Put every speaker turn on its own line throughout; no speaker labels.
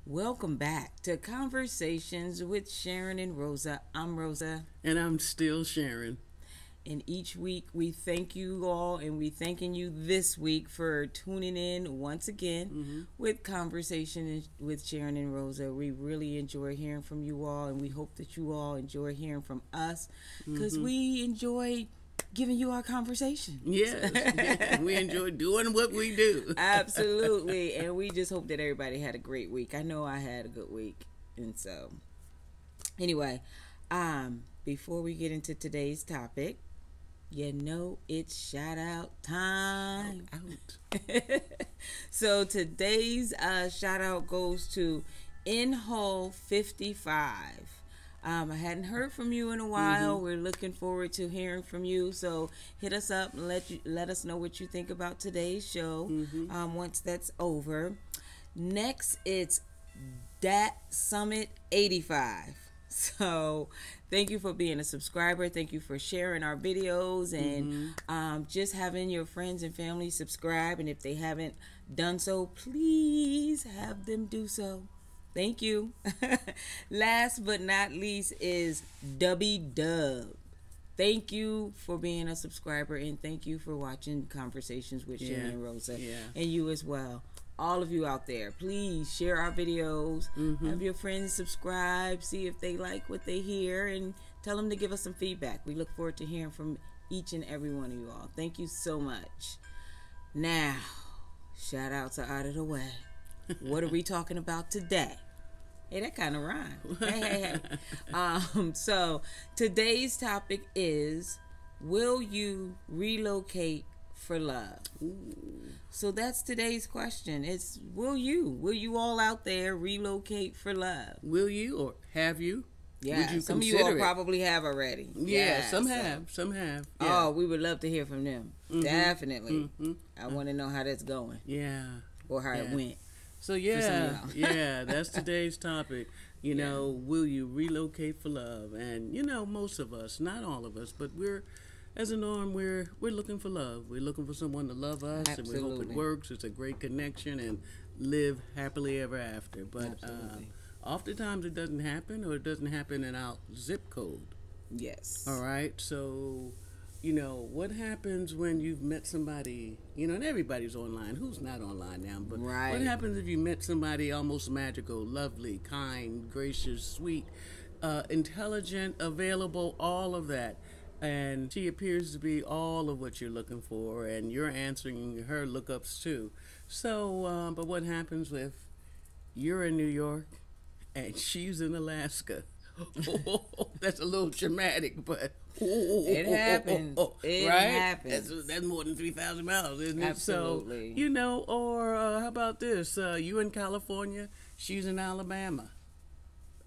Welcome back to Conversations with Sharon and Rosa. I'm Rosa.
And I'm still Sharon.
And each week we thank you all, and we thanking you this week for tuning in once again with Conversations with Sharon and Rosa. We really enjoy hearing from you all, and we hope that you all enjoy hearing from us because we enjoy giving you our conversation.
Yes, we enjoy doing what we do.
Absolutely. And we just hope that everybody had a great week. I know I had a good week. And so, anyway, before we get into today's topic, you know it's shout out time. So today's shout out goes to In Hall 55. I hadn't heard from you in a while. We're looking forward to hearing from you. So hit us up and let us know what you think about today's show. Once that's over, next it's Dat Summit 85. So thank you for being a subscriber. Thank you for sharing our videos and just having your friends and family subscribe. And if they haven't done so, please have them do so. Thank you. Last but not least is Dubby Dub. Thank you for being a subscriber, and thank you for watching Conversations with Sharon and Rosa. And you as well. All of you out there, please share our videos. Have your friends subscribe, see if they like what they hear, and tell them to give us some feedback. We look forward to hearing from each and every one of you all. Thank you so much. Now, shout outs are out of the way. What are we talking about today? Hey, that kind of rhyme. Hey. So today's topic is, will you relocate for love? So that's today's question. It's, will you all out there relocate for love?
Will you, or have you?
Yeah, some of you all probably have already.
Yeah, some have. Yeah.
Oh, we would love to hear from them. Definitely. I want to know how that's going.
Yeah.
Or how it went.
So that's today's topic. You know, will you relocate for love? And you know, most of us, not all of us, but as a norm, we're looking for love. We're looking for someone to love us, and we hope it works. It's a great connection, and live happily ever after. But oftentimes it doesn't happen, or it doesn't happen in our zip code.
Yes.
All right. So, you know, what happens when you've met somebody, you know, and everybody's online. Who's not online now? But what happens if you met somebody almost magical, lovely, kind, gracious, sweet, intelligent, available, all of that, and she appears to be all of what you're looking for, and you're answering her lookups too. So, but what happens if you're in New York and she's in Alaska? That's a little dramatic, but
it happens. It happens.
That's more than 3,000 miles, isn't it?
Absolutely.
So, you know, or how about this? You in California, she's in Alabama,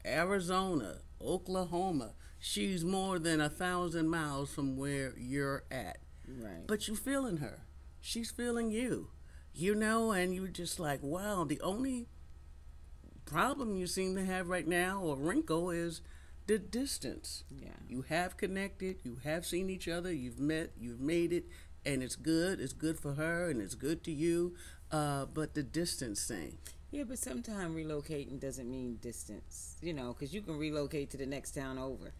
Arizona, Oklahoma. She's more than 1,000 miles from where you're at.
Right.
But you feeling her. She's feeling you. You know, and you're just like, wow, the only problem you seem to have right now, or wrinkle, is the distance.
Yeah.
You have connected, you have seen each other, you've met, you've made it, and it's good for her, and it's good to you, but the distance thing.
Yeah, but sometimes relocating doesn't mean distance, you know, because you can relocate to the next town over.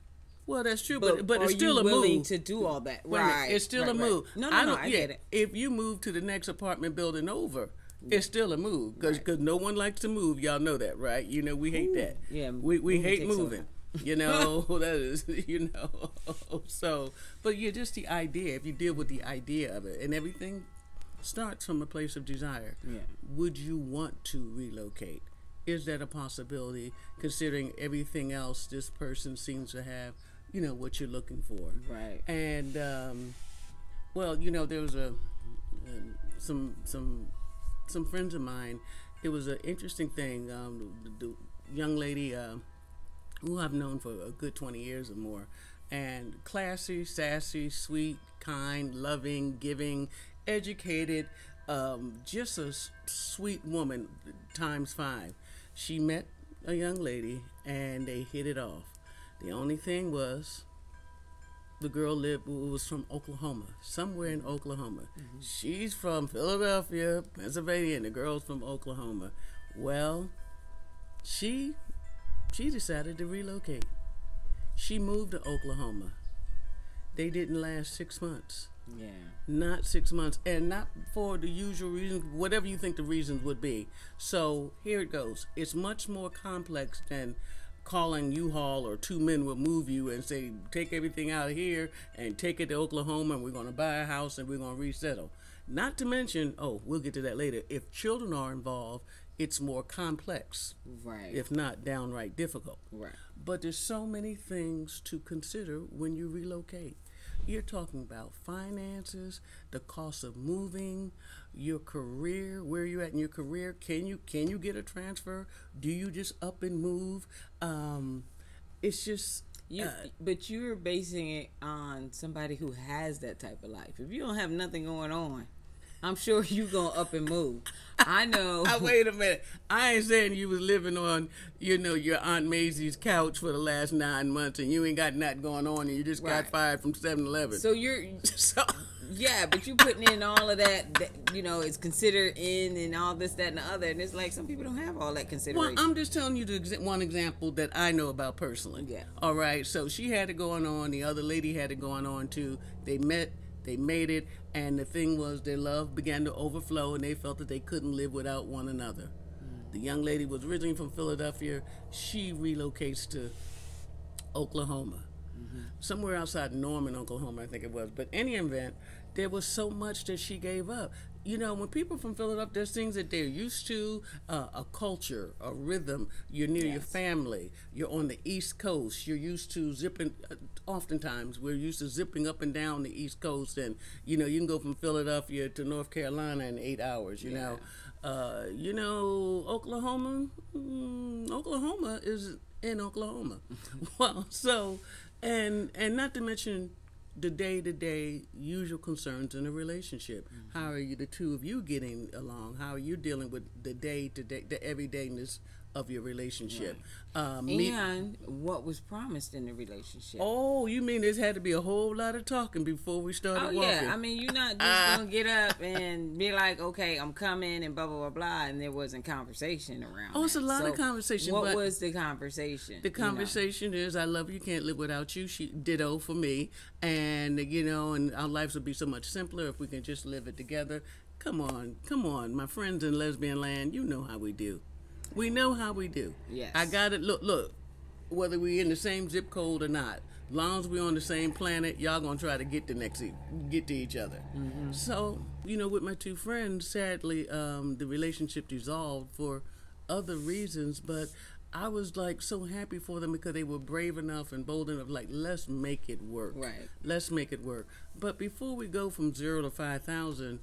Well, that's true, but it's still a move.
Are you willing to do all that? Right.
It's still a move.
No, I get it.
If you move to the next apartment building over, it's still a move, because no one likes to move. Y'all know that, right? You know, we hate that.
Yeah,
we hate moving. You know, that is, you know. So, but yeah, just the idea. If you deal with the idea of it, and everything starts from a place of desire.
Yeah.
Would you want to relocate? Is that a possibility, considering everything else this person seems to have? You know what you're looking for.
Right.
And well, you know, there was some friends of mine. It was an interesting thing. The young lady who I've known for a good 20 years or more, and classy, sassy, sweet, kind, loving, giving, educated, just a sweet woman times 5. She met a young lady and they hit it off. The only thing was, the girl was from Oklahoma, somewhere in Oklahoma. She's from Philadelphia, Pennsylvania, and the girl's from Oklahoma. Well, She she decided to relocate. She moved to Oklahoma. They didn't last 6 months.
Yeah.
Not 6 months, and not for the usual reasons, whatever you think the reasons would be. So here it goes. It's much more complex than calling U-Haul or two men will move you and say, take everything out of here and take it to Oklahoma and we're going to buy a house and we're going to resettle. Not to mention, oh, we'll get to that later, if children are involved, it's more complex.
Right.
If not downright difficult.
Right.
But there's so many things to consider when you relocate. You're talking about finances, the cost of moving, your career, where you're at in your career. Can you get a transfer? Do you just up and move? It's just
but you're basing it on somebody who has that type of life. If you don't have nothing going on, I'm sure you gonna up and move. I know.
Wait a minute. I ain't saying you was living on, your Aunt Maisie's couch for the last 9 months and you ain't got nothing going on and you just got fired from 7-Eleven.
So you're, yeah, but you putting in all of that, it's considered in and all this, that, and the other. And it's like some people don't have all that consideration.
Well, I'm just telling you one example that I know about personally.
Yeah.
All right. So she had it going on. The other lady had it going on too. They met. They made it, and the thing was their love began to overflow, and they felt that they couldn't live without one another. The young lady was originally from Philadelphia. She relocates to Oklahoma, somewhere outside Norman, Oklahoma, I think it was. But any event, there was so much that she gave up. When people from Philadelphia, there's things that they're used to, a culture, a rhythm. You're near your family. You're on the East Coast. You're used to zipping. Oftentimes, we're used to zipping up and down the East Coast, and you can go from Philadelphia to North Carolina in 8 hours. Oklahoma. Oklahoma is in Oklahoma. Well, so, and not to mention the day-to-day usual concerns in a relationship. How are the two of you getting along? How are you dealing with the day-to-day, the everydayness of your relationship?
And what was promised in the relationship.
Oh, you mean there's had to be a whole lot of talking before we started walking?
Yeah, I mean, you're not just going to get up and be like, okay, I'm coming and blah, blah, blah, blah, and there wasn't conversation around
it's a lot of conversation.
What was the conversation?
The conversation is, I love you, can't live without you. She ditto for me. And, and our lives would be so much simpler if we can just live it together. Come on, my friends in lesbian land, you know how we do. We know how we do.
Yes.
I got it. Look, whether we in the same zip code or not, as long as we're on the same planet, y'all gonna try to get to each other. Mm-hmm. So, with my two friends, sadly, the relationship dissolved for other reasons, but I was like so happy for them because they were brave enough and bold enough, like, let's make it work.
Right.
Let's make it work. But before we go from 0 to 5,000,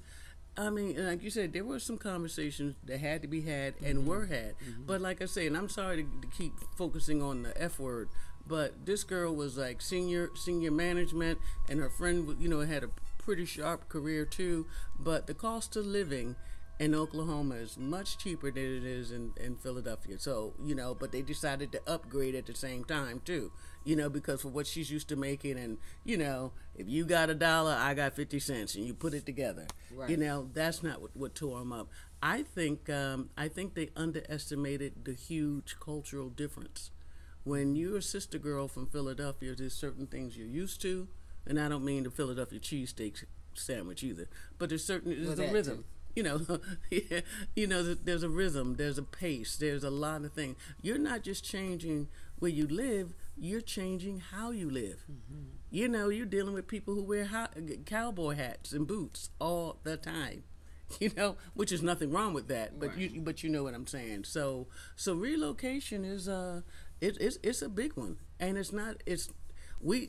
I mean, like you said, there were some conversations that had to be had and were had. But like I say, and I'm sorry to keep focusing on the F word, but this girl was like senior management, and her friend, had a pretty sharp career too. But the cost of living in Oklahoma is much cheaper than it is in Philadelphia. So, but they decided to upgrade at the same time too. Because for what she's used to making, and, if you got $1, I got 50 cents, and you put it together. Right. That's not what tore them up. I think they underestimated the huge cultural difference. When you're a sister girl from Philadelphia, there's certain things you're used to, and I don't mean the Philadelphia cheesesteak sandwich either, but there's a rhythm. There's a rhythm, there's a pace, there's a lot of things. You're not just changing where you live, you're changing how you live. You're dealing with people who wear cowboy hats and boots all the time. Which is nothing wrong with that, but right. you know what I'm saying. So relocation is it's a big one, and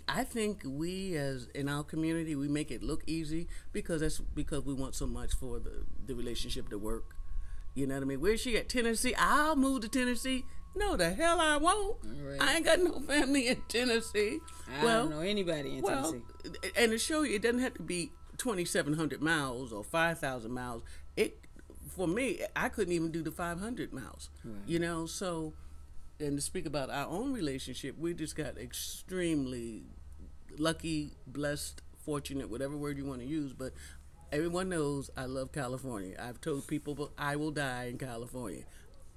I think we as in our community, we make it look easy because we want so much for the relationship to work. You know what I mean? Where's she at? Tennessee? I'll move to Tennessee. No, the hell I won't. Right. I ain't got no family in Tennessee.
I don't know anybody in Tennessee.
And to show you, it doesn't have to be 2,700 miles or 5,000 miles. For me, I couldn't even do the 500 miles. Right. So, and to speak about our own relationship, we just got extremely lucky, blessed, fortunate, whatever word you want to use, but everyone knows I love California. I've told people I will die in California.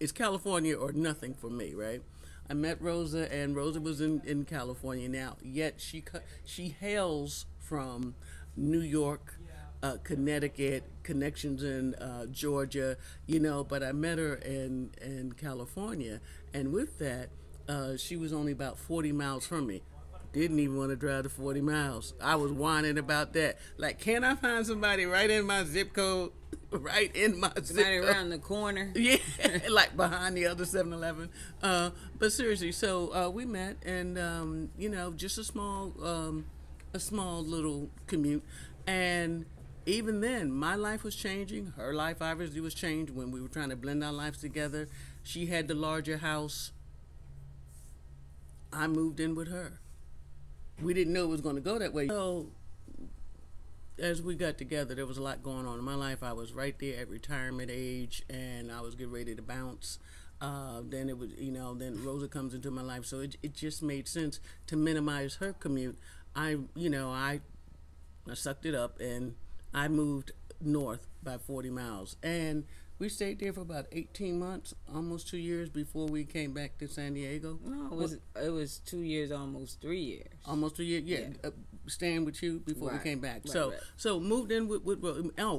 it's California or nothing for me, right? I met Rosa, and Rosa was in California now. Yet she hails from New York, Connecticut, connections in Georgia, But I met her in California, and with that, she was only about 40 miles from me. Didn't even want to drive the 40 miles. I was whining about that. Like, can I find somebody right in my zip code? Right in my zip code.
Around the corner.
Yeah, like behind the other 7-Eleven. But seriously, so we met, and just a small little commute, and even then, my life was changing. Her life obviously was changing when we were trying to blend our lives together. She had the larger house. I moved in with her. We didn't know it was going to go that way. So, as we got together, there was a lot going on in my life. I was right there at retirement age, and I was getting ready to bounce. Then it was, then Rosa comes into my life, so it just made sense to minimize her commute. I sucked it up, and I moved north by 40 miles, and we stayed there for about 18 months, almost 2 years before we came back to San Diego.
No, it was 2 years, almost 3 years.
Almost 3 years, yeah. Staying with you before we came back.
Right.
So moved in with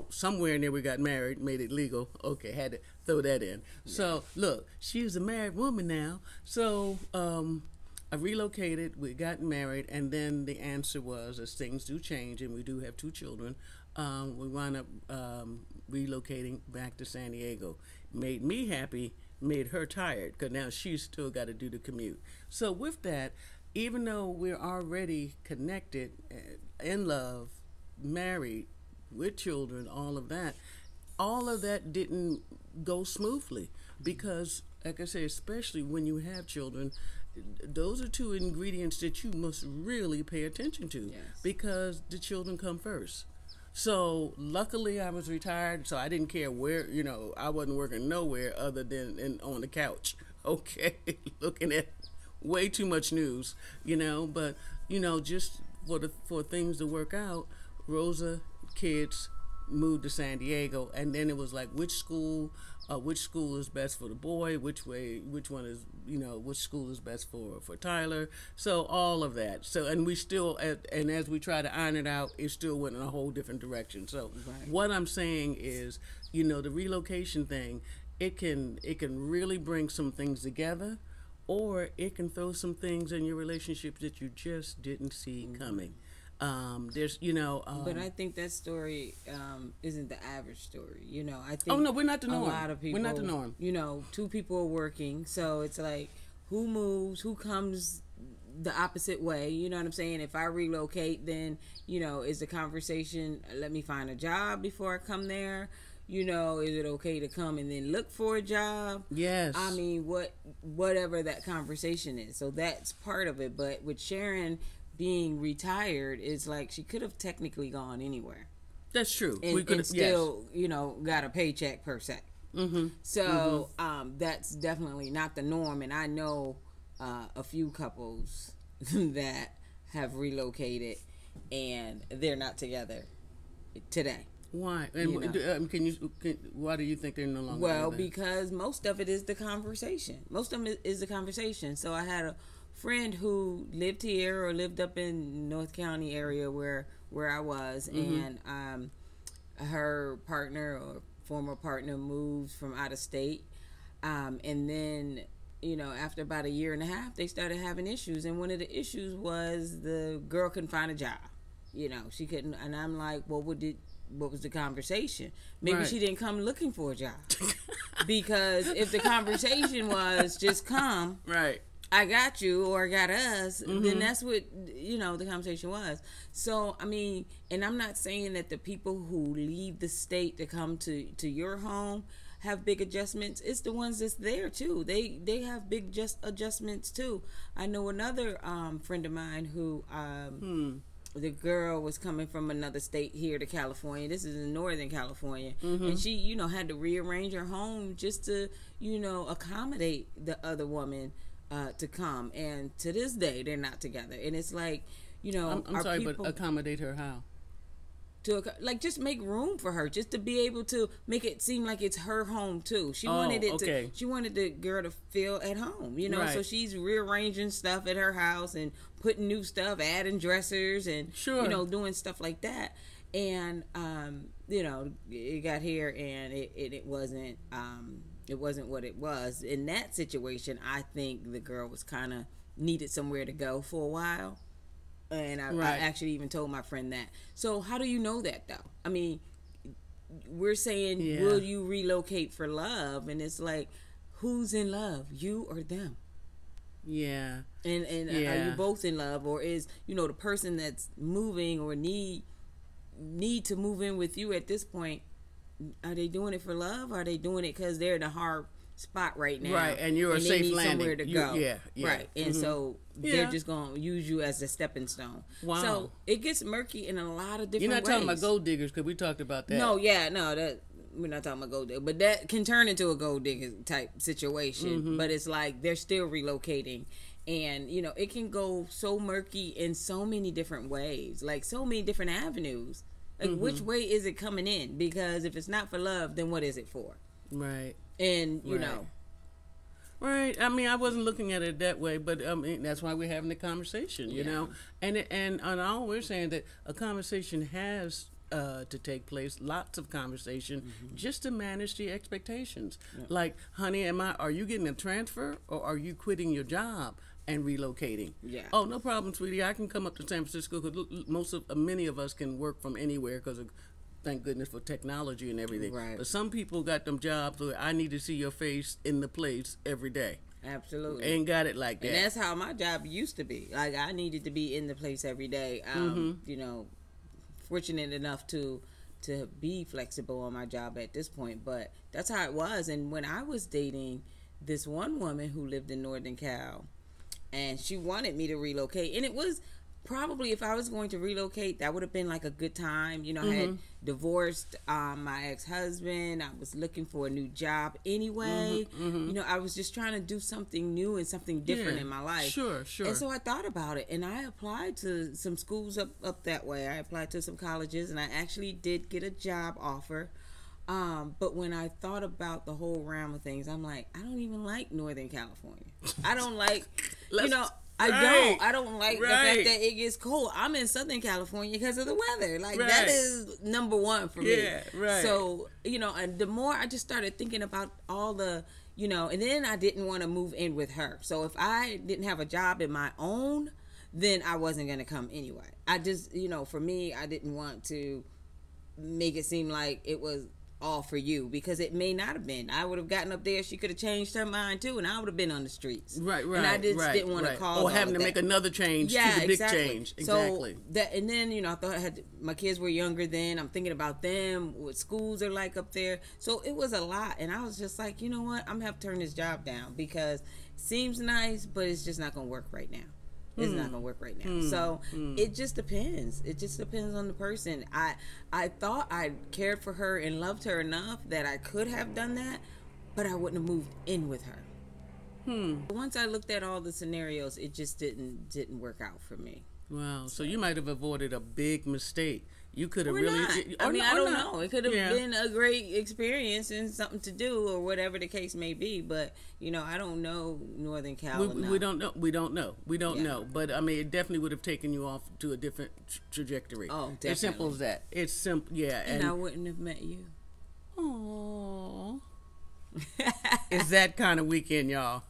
somewhere in there we got married, made it legal. Okay, had to throw that in. Yeah. So look, she's a married woman now. So I relocated, we got married, and then the answer was, as things do change, and we do have 2 children, we wound up relocating back to San Diego. Made me happy, made her tired, because now she's still got to do the commute. So with that, even though we're already connected, in love, married, with children, all of that didn't go smoothly, because, like I say, especially when you have children, those are 2 ingredients that you must really pay attention to, because the children come first. So luckily I was retired, so I didn't care where, I wasn't working nowhere other than on the couch, okay, looking at way too much news, but, just for things to work out, Rosa, kids, moved to San Diego, and then it was like, which school is best for the boy, which one is, which school is best for Tyler, so all of that. So, and we still, and as we try to iron it out, it still went in a whole different direction. So what I'm saying is, the relocation thing, it can really bring some things together, or it can throw some things in your relationships that you just didn't see coming. There's,
but I think that story isn't the average story. I think.
Oh no, we're not the norm.
A lot of people.
We're not the norm.
2 people are working, so it's like, who moves, who comes the opposite way. You know what I'm saying? If I relocate, then is the conversation, let me find a job before I come there. Is it okay to come and then look for a job?
Yes.
I mean, whatever that conversation is. So that's part of it. But with Sharon being retired, it's like she could have technically gone anywhere.
That's true.
And still, got a paycheck per se.
Mm-hmm.
So that's definitely not the norm. And I know a few couples that have relocated and they're not together today.
Why? And why do you think they're no longer?
Well, because most of it is the conversation. Most of it is the conversation. So I had a friend who lived here or lived up in North County area where I was, and her partner or former partner moved from out of state, and then after about a year and a half, they started having issues, and one of the issues was the girl couldn't find a job. She couldn't, and I'm like, well, what was the conversation? Maybe she didn't come looking for a job. Because if the conversation was just come, I got you or I got us, then that's what, the conversation was. So, I mean, and I'm not saying that the people who leave the state to come to your home have big adjustments. It's the ones that's there too. They have big adjustments too. I know another friend of mine who the girl was coming from another state here to California. This is in Northern California. And she, had to rearrange her home just to, accommodate the other woman to come. And to this day, they're not together. And it's like,
I'm sorry, but accommodate her how?
to like just make room for her, just to be able to make it seem like it's her home too. She wanted it to. She wanted the girl to feel at home, you know. Right. So she's rearranging stuff at her house and putting new stuff, adding dressers, and you know, doing stuff like that. And you know, it got here, and it wasn't what it was in that situation. I think the girl was kind of needed somewhere to go for a while. And I actually even told my friend that. So how do you know that, though? I mean, we're saying, will you relocate for love? And it's like, who's in love, you or them?
Yeah.
And are you both in love? Or is, you know, the person that's moving or need to move in with you at this point, are they doing it for love? Or are they doing it because they're in a hard spot right now,
right? And you're a safe landing.
Somewhere to go,
yeah,
right? And so they're just gonna use you as a stepping stone.
Wow.
So it gets murky in a lot of different ways.
You're not talking about gold diggers, because we talked about that.
No, that we're not talking about gold digger, but that can turn into a gold digger type situation. But it's like they're still relocating, and you know it can go so murky in so many different ways, like so many different avenues. Like which way is it coming in? Because if it's not for love, then what is it for?
Right.
And you know,
right. I mean, I wasn't looking at it that way, but I mean, that's why we're having the conversation, you know. And all we're saying that a conversation has to take place, lots of conversation, just to manage the expectations. Like, honey, are you getting a transfer, or are you quitting your job and relocating? Yeah. Oh, no problem, sweetie. I can come up to San Francisco because many of us can work from anywhere because of, thank goodness for technology and everything. Right. But some people got them jobs where I need to see your face in the place every day.
Absolutely.
Ain't got it like that.
And that's how my job used to be. Like, I needed to be in the place every day. You know, fortunate enough to be flexible on my job at this point. But that's how it was. And when I was dating this one woman who lived in Northern Cal, and she wanted me to relocate, and it was probably, if I was going to relocate, that would have been like a good time. You know, I had divorced my ex-husband. I was looking for a new job anyway. You know, I was just trying to do something new and something different in my life. Sure. And so I thought about it, and I applied to some schools up that way. I applied to some colleges, and I actually did get a job offer. But when I thought about the whole round of things, I'm like, I don't even like Northern California. I don't like, you know, I don't like the fact that it gets cold. I'm in Southern California because of the weather. Like, that is number one for me. Yeah, right. So, you know, and the more I just started thinking about all the, you know, and then I didn't want to move in with her. So if I didn't have a job in my own, then I wasn't going to come anyway. I just, you know, for me, I didn't want to make it seem like it was all for you, because it may not have been. I would have gotten up there, she could have changed her mind too, and I would have been on the streets. Right. And I just didn't want to call
or having to make another change to the big change. Exactly.
So that, and then, you know, I thought my kids were younger then. I'm thinking about them, what schools are like up there. So it was a lot, and I was just like, you know what, I'm gonna have to turn this job down, because it seems nice, but it's just not gonna work right now. It's not gonna work right now. So it just depends. It just depends on the person. I thought I cared for her and loved her enough that I could have done that, but I wouldn't have moved in with her. Once I looked at all the scenarios, it just didn't work out for me.
Wow. So you might have avoided a big mistake. You could have really.
Not. I mean, I don't know. It could have been a great experience and something to do, or whatever the case may be. But you know, I don't know Northern Cal enough.
We don't know. We don't know. But I mean, it definitely would have taken you off to a different trajectory.
Oh, definitely.
As simple as that. It's simple. Yeah.
And I wouldn't have met you.
Aww. It's that kind of weekend, y'all.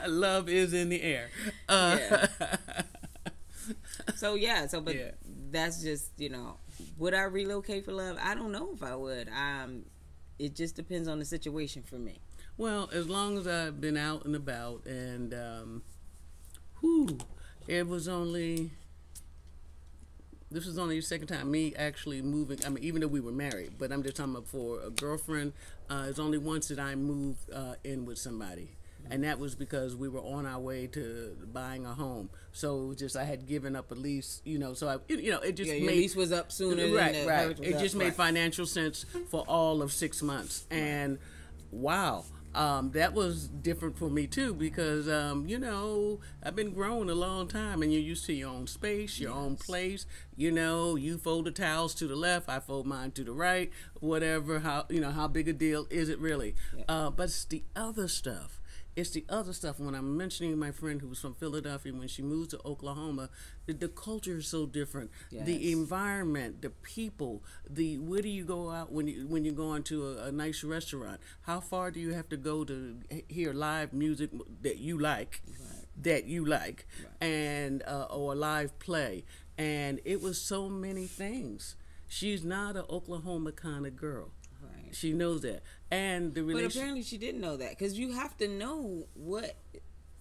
Love is in the air.
That's just, you know, would I relocate for love? I don't know if I would. It just depends on the situation for me.
Well, as long as I've been out and about, and this was only the second time me actually moving. I mean, even though we were married, but I'm just talking about for a girlfriend. It's only once that I moved in with somebody. And that was because we were on our way to buying a home. So it was just, I had given up a lease, you know, so it just made...
your lease was up sooner than
Right. It just made financial sense for all of 6 months. And wow, That was different for me too because I've been grown a long time, and you're used to your own space, your own place. You fold the towels to the left, I fold mine to the right, whatever. How big a deal is it really?
Yeah.
But it's the other stuff. It's the other stuff. When I'm mentioning my friend who was from Philadelphia, when she moved to Oklahoma, the culture is so different.
Yes.
The environment, the people, where do you go out when you go into a nice restaurant? How far do you have to go to hear live music that you like,
Right.
and or a live play? And it was so many things. She's not an Oklahoma kind of girl.
Right.
She knows that. And the
But apparently she didn't know that, because you have to know what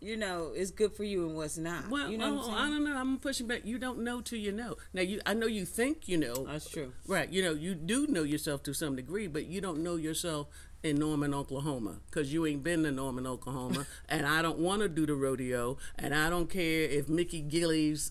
is good for you and what's not.
Well,
you know what I'm saying?
I don't know. I'm pushing back. You don't know till you know. Now, I know you think you know.
That's true.
Right. You do know yourself to some degree, but you don't know yourself in Norman, Oklahoma, because you ain't been to Norman, Oklahoma, and I don't want to do the rodeo, and I don't care if Mickey Gilley's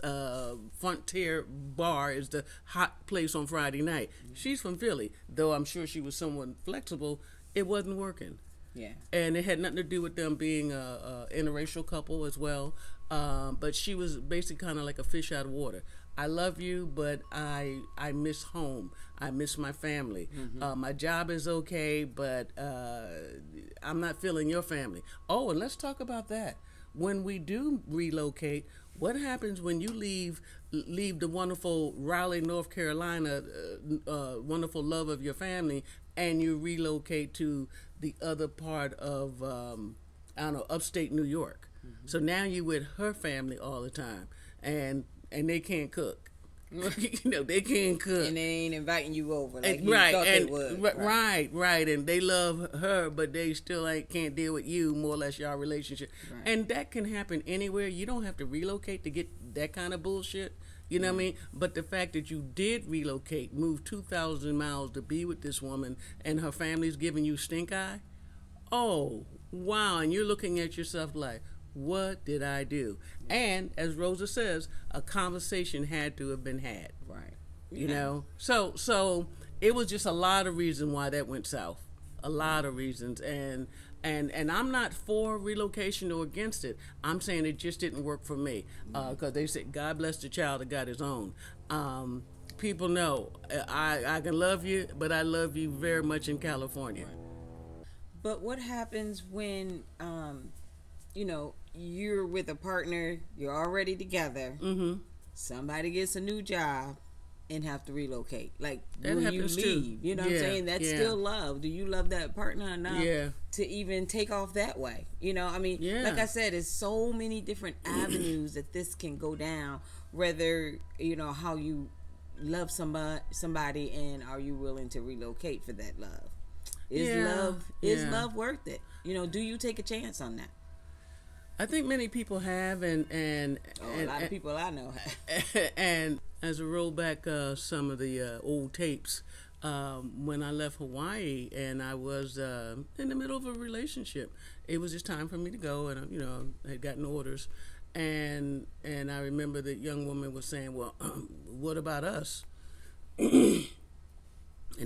Frontier Bar is the hot place on Friday night. She's from Philly, though I'm sure she was somewhat flexible. It wasn't working.
Yeah.
And it had nothing to do with them being a interracial couple as well. But she was basically kind of like a fish out of water. I love you, but I miss home. I miss my family.
Mm-hmm.
My job is okay, but I'm not feeling your family. Oh, and let's talk about that. When we do relocate, what happens when you leave the wonderful Raleigh, North Carolina, wonderful love of your family, and you relocate to the other part of upstate New York? Mm-hmm. So now you with her family all the time, and they can't cook. They can't cook,
and they ain't inviting you over like you
right,
thought they
and
would.
Right, and they love her, but they still can't deal with you. More or less, your relationship, right. And that can happen anywhere. You don't have to relocate to get that kind of bullshit. You know what I mean? But the fact that you did relocate, move 2,000 miles to be with this woman, and her family's giving you stink eye. Oh, wow! And you're looking at yourself like, what did I do? And as Rosa says, a conversation had to have been had.
Right.
You know? So it was just a lot of reasons why that went south. A lot of reasons. And I'm not for relocation or against it. I'm saying it just didn't work for me. Because they said, God bless the child that got his own. People know I can love you, but I love you very much in California.
But what happens when you're with a partner, you're already together,
mm-hmm.
somebody gets a new job and have to relocate, like
that
when you
leave,
too. You know what I'm saying? That's still love. Do you love that partner enough to even take off that way? Like I said, there's so many different avenues that this can go down, whether how you love somebody and are you willing to relocate for that love. Is love worth it? Do you take a chance on that?
I think many people have, and
a lot of people I know have.
And as I roll back some of the old tapes, when I left Hawaii and I was in the middle of a relationship, it was just time for me to go, and I had gotten orders, and I remember the young woman was saying, "Well, what about us?" And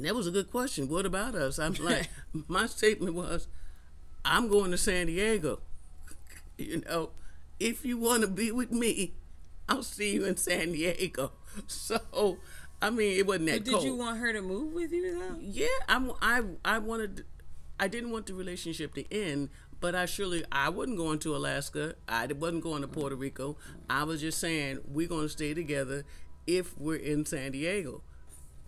that was a good question. What about us? I'm like, my statement was, I'm going to San Diego. If you want to be with me, I'll see you in San Diego. So, it wasn't that cold.
Did you want her to move with you though?
Yeah, I wanted. I didn't want the relationship to end, but I wasn't going to Alaska. I wasn't going to Puerto Rico. I was just saying we're going to stay together if we're in San Diego.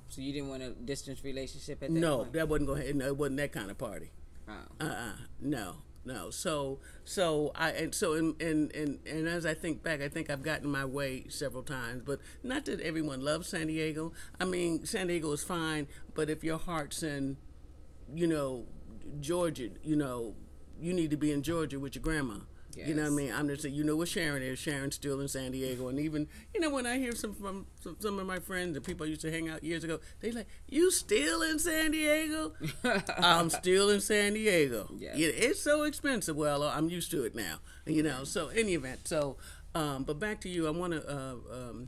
So you didn't want a distance relationship at that point?
No, that wasn't going to. No, it wasn't that kind of party.
Oh.
No. So as I think back, I think I've gotten my way several times, but not that everyone loves San Diego. San Diego is fine, but if your heart's in, Georgia, you need to be in Georgia with your grandma. Yes. You know what I mean? I'm just saying, where Sharon is. Sharon's still in San Diego. And even, when I hear from some of my friends and people I used to hang out years ago, they like, you still in San Diego? I'm still in San Diego.
Yes.
It's so expensive. Well, I'm used to it now. So in any event. So, but back to you, I want to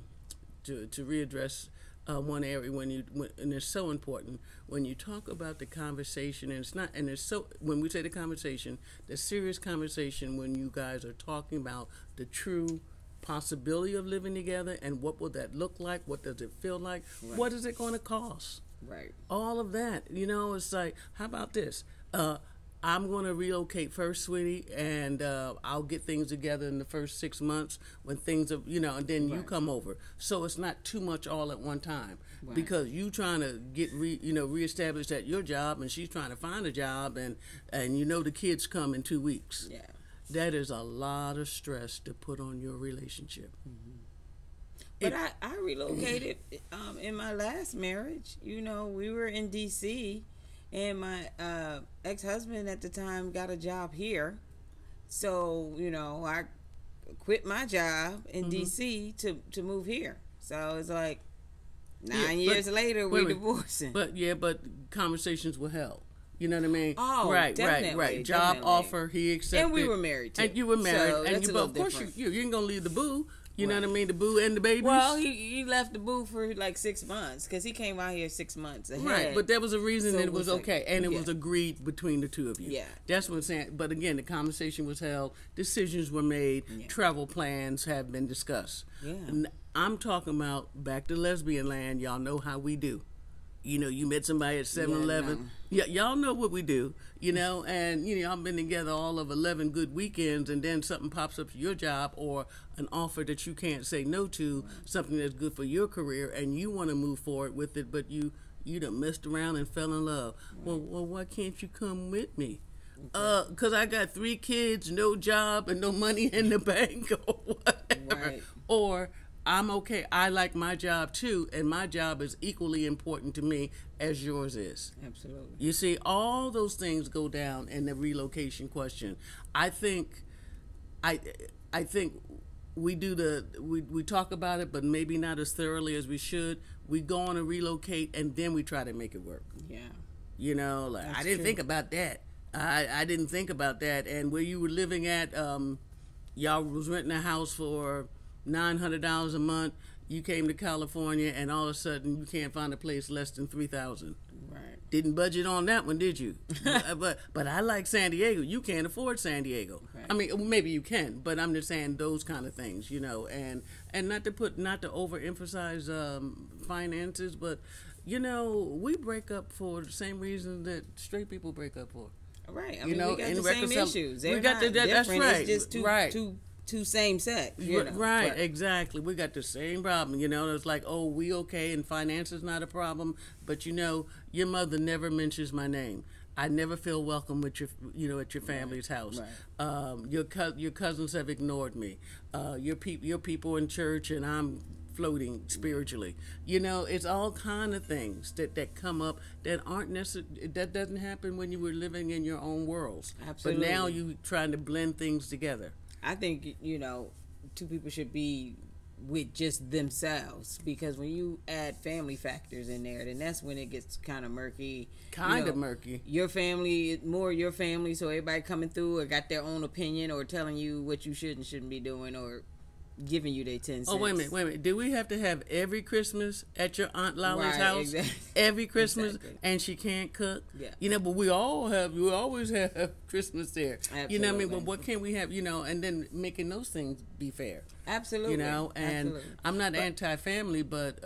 readdress one area and it's so important when you talk about the conversation, and it's not, and it's so, when we say the conversation, the serious conversation, when you guys are talking about the true possibility of living together and what will that look like, what does it feel like,
Right.
what is it going to cost,
Right.
all of that. It's like, how about this? I'm going to relocate first, sweetie, and I'll get things together in the first 6 months when things are, and then you
Right.
come over. So it's not too much all at one time,
Right.
because you trying to get reestablished at your job, and she's trying to find a job, and the kids come in 2 weeks.
Yeah.
That is a lot of stress to put on your relationship.
But I relocated in my last marriage. We were in D.C., and my ex-husband at the time got a job here. So, I quit my job in D.C. to move here. So it's like 9 years later, we're divorcing.
But conversations were held. You know what I mean?
Oh,
right.
definitely,
Job
definitely.
offer, he accepted.
And we were married too.
And you were married.
So
and
that's
you,
a
but
little
of course,
different.
you ain't going to leave the boo. You know
Right.
what I mean? The boo and the babies.
Well, he left the boo for like 6 months because he came out here 6 months ahead.
Right, but there was a reason
So
that it was
like-
okay, and it
yeah.
was agreed between the two of you.
Yeah.
That's what I'm saying. But again, the conversation was held, decisions were made,
Yeah.
travel plans have been discussed.
Yeah.
I'm talking about back to lesbian land. Y'all know how we do. You met somebody at 7-Eleven.
Yeah,
Y'all know what we do. And I've been together all of 11 good weekends, and then something pops up to your job or an offer that you can't say no to, something that's good for your career, and you want to move forward with it, but you done messed around and fell in love. Well, why can't you come with me? Because I got 3 kids, no job, and no money in the bank or whatever.
Right.
Or I'm okay. I like my job too, and my job is equally important to me as yours is.
Absolutely.
You see, all those things go down in the relocation question. I think we we talk about it, but maybe not as thoroughly as we should. We go on a relocate, and then we try to make it work.
Yeah.
I didn't think about that. I didn't think about that. And where you were living at, y'all was renting a house for $900 a month. You came to California, and all of a sudden you can't find a place less than $3,000.
Right.
Didn't budget on that one, did you? but I like San Diego. You can't afford San Diego.
Right.
I mean, maybe you can, but I'm just saying those kind of things, and not to overemphasize finances, but we break up for the same reason that straight people break up for.
Right. I mean, we got the same issues.
We got that's right.
It's just two same sex.
Right,
but,
exactly. We got the same problem. It's like, oh, we okay, and finance is not a problem. But your mother never mentions my name. I never feel welcome with your, at your family's house.
Right.
Your cousins have ignored me. Your people in church, and I'm floating spiritually. It's all kind of things that come up that aren't necessary. That doesn't happen when you were living in your own worlds.
Absolutely.
But now you trying to blend things together.
I think, two people should be with just themselves, because when you add family factors in there, then that's when it gets kind of murky.
Murky.
Your family, more your family, so everybody coming through or got their own opinion or telling you what you should and shouldn't be doing or giving you their 10 cents.
Oh, wait a minute. Do we have to have every Christmas at your Aunt Lolly's
Right,
house?
exactly.
Every Christmas,
Exactly.
and she can't cook?
Yeah.
But we always have Christmas there.
Absolutely.
You know what I mean? But what can we have, and then making those things be fair.
Absolutely.
And
Absolutely.
I'm not anti-family, but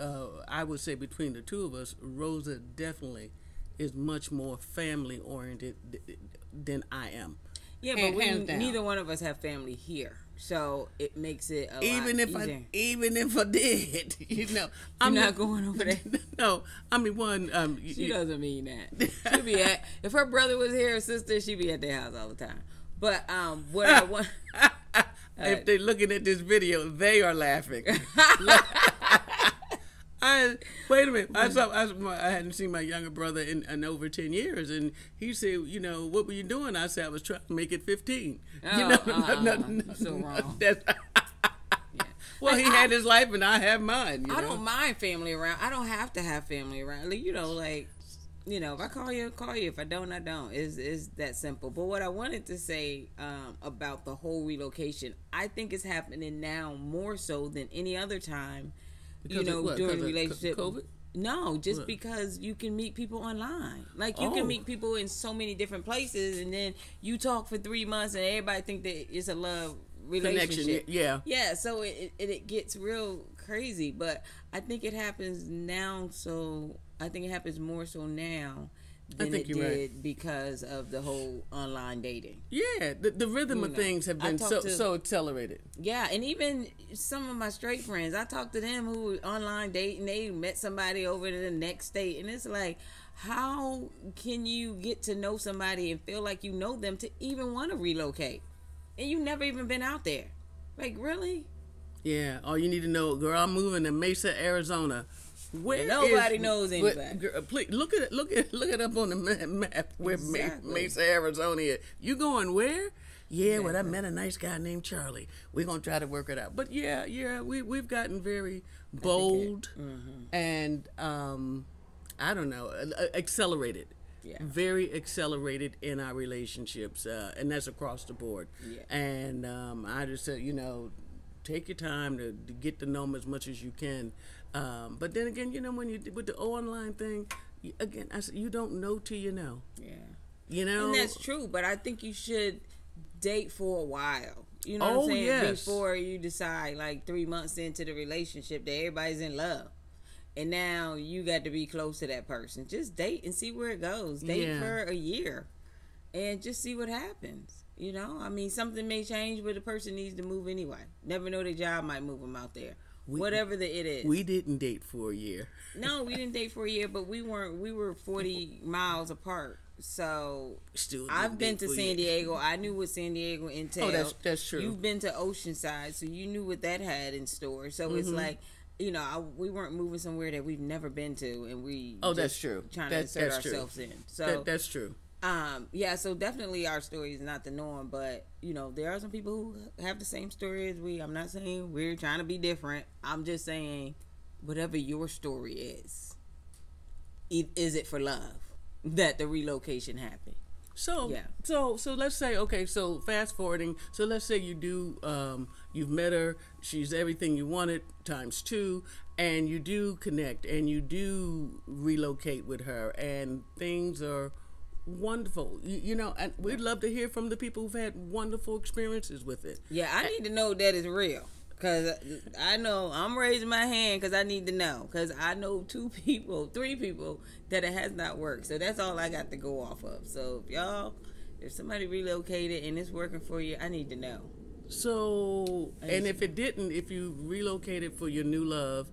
I would say between the two of us, Rosa definitely is much more family-oriented than I am.
Yeah, but neither one of us have family here. So it makes it a lot easier.
Even if I did,
I'm not going over there.
No, I mean
she doesn't mean that. She'd be if her brother was here or sister, she'd be at their house all the time. But what I want,
if they're looking at this video, they are laughing. Wait a minute. I hadn't seen my younger brother in over 10 years, and he said, what were you doing? I said, I was trying to make it 15.
So wrong.
Well, he had his life, and I have mine.
I don't mind family around. I don't have to have family around. If I call you, call you. If I don't, I don't. It's that simple. But what I wanted to say about the whole relocation, I think it's happening now more so than any other time.
Because
during the relationship.
COVID?
No, just because you can meet people online. Like, you can meet people in so many different places, and then you talk for 3 months, and everybody think that it's a love relationship.
Connection, yeah.
So it gets real crazy, but I think it happens now. So I think it happens more so now than it did because of the whole online dating.
Yeah, the rhythm of things have been so accelerated.
Yeah, and even some of my straight friends, I talked to them who were online dating. They met somebody over to the next state, and it's like, how can you get to know somebody and feel like you know them to even want to relocate? And you never even been out there. Like, really?
Yeah, all you need to know, girl, I'm moving to Mesa, Arizona. Where
nobody knows anybody.
Girl, please look it up on the map where Mesa, Arizona is. You going where? Yeah, well, I met a nice guy named Charlie. We're gonna try to work it out. But yeah, we've gotten very bold and I don't know, accelerated. Yeah. Very accelerated in our relationships, and that's across the board. Yeah. And I just said, take your time to get to know them as much as you can. But then again, when you with the online thing, I said, you don't know till you know. Yeah.
And that's true, but I think you should date for a while. You know what I'm saying?
Yes.
Before you decide, like 3 months into the relationship, that everybody's in love. And now you got to be close to that person. Just date and see where it goes. Date for a year and just see what happens. I mean, something may change, but the person needs to move anyway. Never know, their job might move them out there. Whatever it is.
We didn't date for a year.
No, we didn't date for a year, but we were 40 miles apart. So I've been to San Diego. I knew what San Diego entailed.
Oh, that's true.
You've been to Oceanside, so you knew what that had in store. So it's like, we weren't moving somewhere that we've never been to, and we
that's true.
Trying to insert ourselves in. So
that's true.
So definitely our story is not the norm, but there are some people who have the same story as we. I'm not saying we're trying to be different. I'm just saying, whatever your story is it for love that the relocation happened?
So let's say, okay, so fast forwarding, so let's say you do, you've met her, she's everything you wanted times 2, and you do connect and you do relocate with her, and things are wonderful. And we'd love to hear from the people who've had wonderful experiences with it.
Yeah, I need to know that is real. Because I know, I'm raising my hand because I need to know. Because I know 3 people that it has not worked. So that's all I got to go off of. So if somebody relocated and it's working for you, I need to know.
So, and if you relocated for your new love,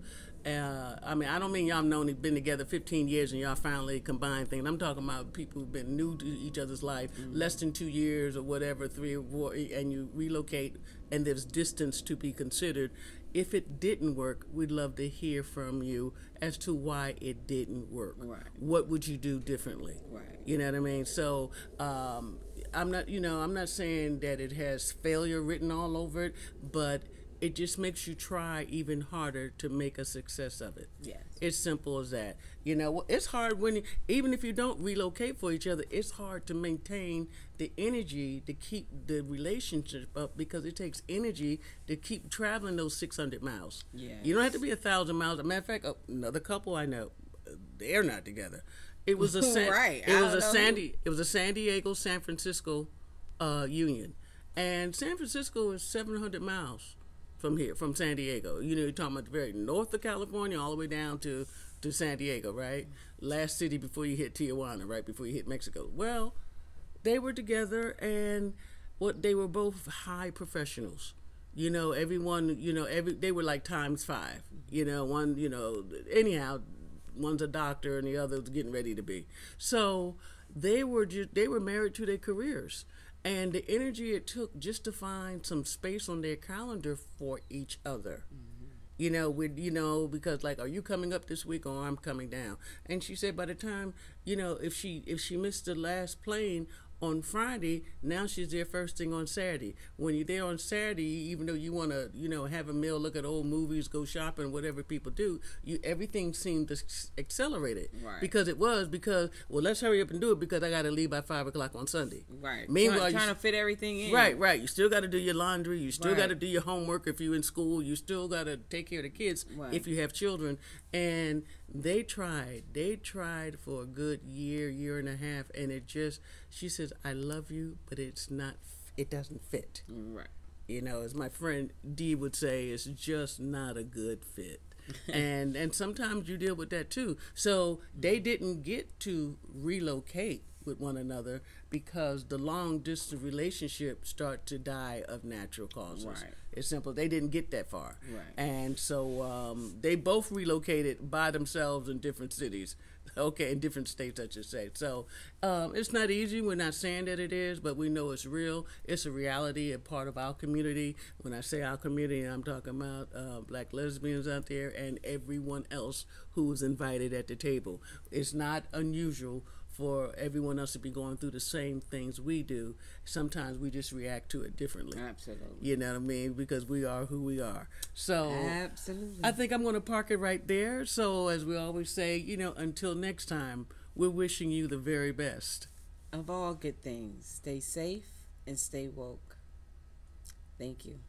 I don't mean y'all been together 15 years and y'all finally combined things. I'm talking about people who've been new to each other's life, less than 2 years or whatever, 3 or 4, and you relocate and there's distance to be considered. If it didn't work, we'd love to hear from you as to why it didn't work.
Right.
What would you do differently?
Right.
You know what I mean? So, I'm not saying that it has failure written all over it, but it just makes you try even harder to make a success of it.
Yes.
It's simple as that. It's hard even if you don't relocate for each other, it's hard to maintain the energy to keep the relationship up, because it takes energy to keep traveling those 600 miles.
Yes.
You don't have to be 1,000 miles. As a matter of fact, another couple I know, they're not together. It was a it was a San Diego, San Francisco union. And San Francisco is 700 miles from San Diego. You're talking about the very north of California all the way down to San Diego, right? Last city before you hit Tijuana, right before you hit Mexico. Well, they were together, and they were both high professionals. Everyone, they were like times 5. Anyhow, one's a doctor and the other's getting ready to be. So they were married to their careers. And the energy it took just to find some space on their calendar for each other. Because like, are you coming up this week or I'm coming down? And she said by the time, if she missed the last plane, on Friday. Now she's there first thing on Saturday. When you're there on Saturday, even though you want to, have a meal, look at old movies, go shopping, whatever people do, everything seemed accelerated.
Right.
Because well, let's hurry up and do it because I got to leave by 5 o'clock on Sunday.
Right.
Meanwhile,
trying to fit everything in.
Right. You still got to do your laundry. You still got to do your homework if you're in school. You still got to take care of the kids if you have children. And they tried for a good year and a half, and she says, I love you, but it doesn't fit.
Right.
As my friend Dee would say, it's just not a good fit. and sometimes you deal with that too. So they didn't get to relocate with one another because the long distance relationship start to die of natural causes.
Right.
It's simple. They didn't get that far.
Right.
And so they both relocated by themselves in different cities. Okay, in different states, I should say. So it's not easy. We're not saying that it is, but we know it's real. It's a reality, a part of our community. When I say our community, I'm talking about black lesbians out there and everyone else who's invited at the table. It's not unusual for everyone else to be going through the same things we do. Sometimes we just react to it differently.
Absolutely.
You know what I mean? Because we are who we are. So
absolutely.
I think I'm going to park it right there. So as we always say, until next time, we're wishing you the very best.
Of all good things, stay safe and stay woke. Thank you.